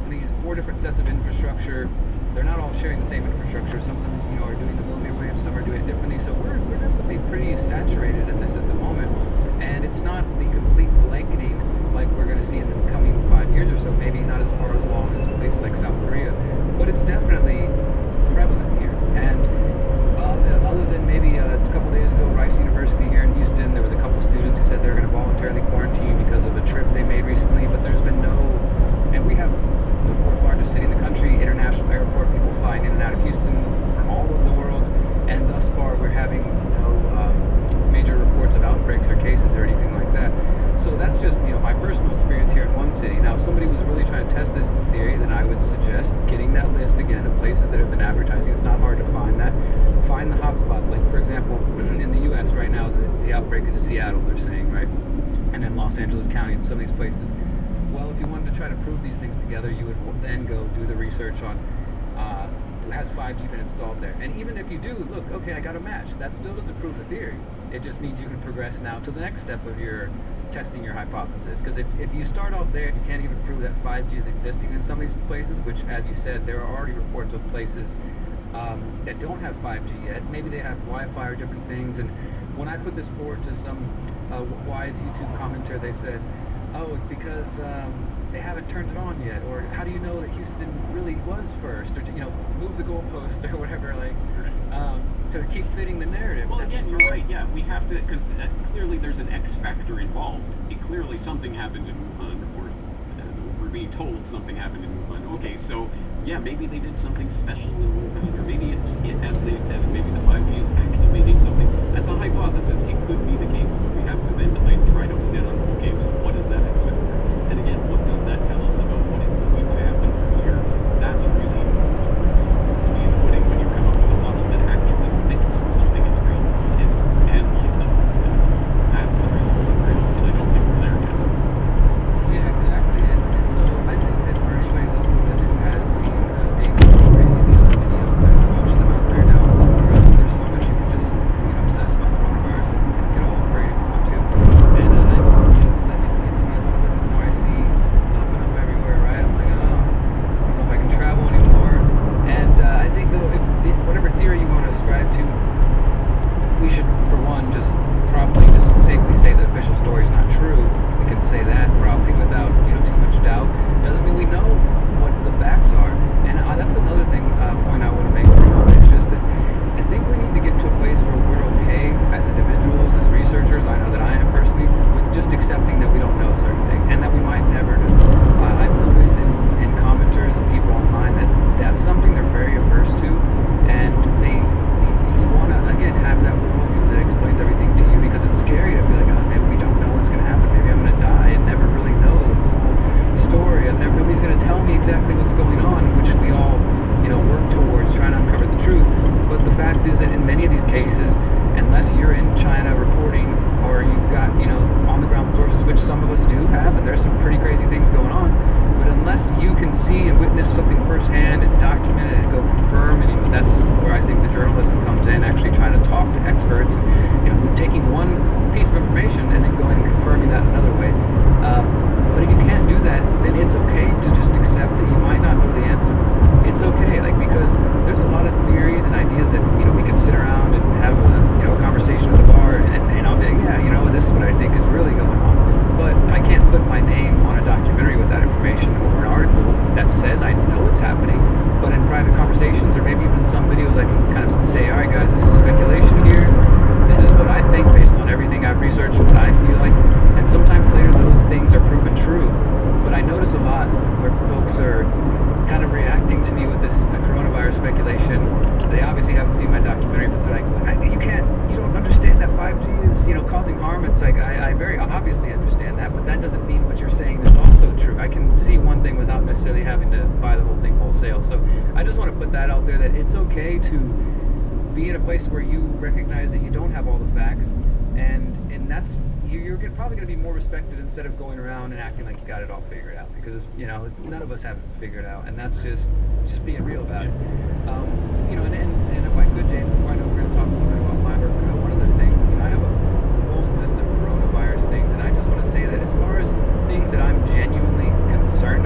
these 4 different sets of infrastructure. They're not all sharing the same infrastructure. Some of them, are doing the millimeter wave. Some are doing it differently. So we're definitely pretty saturated in this at the moment. And it's not the complete blanketing like we're going to see in the coming 5 years or so. Maybe not as far as long as places like South Korea, but it's definitely prevalent here. And other than maybe a couple days ago, Rice University here in Houston, there was a couple students who said they're going to voluntarily quarantine because of a trip they made recently, but there's been no, and we have the 4th largest city in the country, international airport, people flying in and out of Houston from all over the world, and thus far we're having no major reports of outbreaks or cases or anything like that. So that's just, my personal experience here in one city. Now, if somebody was really trying to test this theory, then I would suggest getting that list again of places that have been advertising. It's not hard to find that. Find the hotspots. Like, for example, in the U.S. right now, the outbreak is Seattle, they're saying, right? And then Los Angeles County and some of these places. Well, if you wanted to try to prove these things together, you would then go do the research on has 5G been installed there? And even if you do, look, okay, I got a match. That still doesn't prove the theory. It just means you can progress now to the next step of your testing your hypothesis. Because if you start off there, you can't even prove that 5G is existing in some of these places, which, as you said, there are already reports of places that don't have 5G yet. Maybe they have Wi-Fi or different things. And when I put this forward to some wise YouTube commenter, they said, oh, it's because they haven't turned it on yet, or how do you know that Houston really was first, or move the goalpost or whatever, to keep fitting the narrative. Well, again, you're right. Yeah, we have to, because clearly there's an X factor involved. Clearly something happened in Wuhan, or we're being told something happened in Wuhan. Okay, so yeah, maybe they did something special in Wuhan, or maybe maybe the 5G is activating something. That's a hypothesis. It could be the case, but we have to then try to hone in on, okay, so what is that X factor? And again, what does that tell us about what is going to happen from here? That's really the proof in the pudding when you come up with a model that actually predicts something in the real world and lines up with that. That's the real world, and I don't think we're there yet. Yeah, exactly. And so I think that for anybody listening to this who has seen Dana or any of the other videos, there's a bunch of them out there now. There's so much you can just obsess about coronavirus and get all upgraded if you want to. And I think let it get to me a little bit more. I see popping up everywhere, right? I'm like, oh, I don't know if I can travel anymore. And I think though, whatever theory you want to ascribe to, we should, for one, just safely say the official story is not true. We can say that probably without too much doubt. Doesn't mean we know what the facts are. And that's another point I want to make for a moment. It's just that I think we need to get to a place where we're okay as individuals, as researchers. I know that I am personally, with just accepting that we don't know certain things and that we might never know. I've noticed in commenters and people online that that's something they're very averse to, and you want to again have that worldview that explains everything to you, because it's scary to feel like, oh, maybe we don't know what's going to happen. Maybe I'm going to die and never really know the full story, and nobody's going to tell me exactly what's going on, which we all work towards trying to uncover the truth. But the fact is that in many of these cases, unless you're in China reporting, or you've got on the ground sources, which some of us do have, and there's some pretty crazy things going on, but unless you can see and witness something firsthand and document it and go confirm, and that's where I think the journalism comes in, actually trying to talk to experts and taking one piece of information and then going and confirming that another way. But if you can't do that, then it's okay to just accept that you might not know the answer. It's okay, because there's a lot of theories and ideas that we can sit around and have a conversation at the bar, and I'll be like, yeah, this is what I think is really going on. But I can't put my name on a documentary with that information or an article that says I know it's happening. But in private conversations, or maybe even in some videos, I can kind of say, all right, guys, this is speculation here. This is what I think based on everything I've researched, what I feel like. And sometimes later those things are proven true. But I notice a lot where folks are kind of reacting to me with this coronavirus speculation. They obviously haven't seen my documentary, but they're like, well, you don't understand that 5G is, causing harm. It's like, I very obviously understand that, but that doesn't mean what you're saying is also true. I can see one thing without necessarily having to buy the whole thing wholesale. So I just want to put that out there, that it's okay to be in a place where you recognize that you don't have all the facts, and that's, you're probably going to be more respected instead of going around and acting like you got it all figured out, because none of us have it figured out, and that's just being real about it. And if I could, James, before I know we're going to talk a little bit about my work, one other thing, I have a long list of coronavirus things, and I just want to say that as far as things that I'm genuinely concerned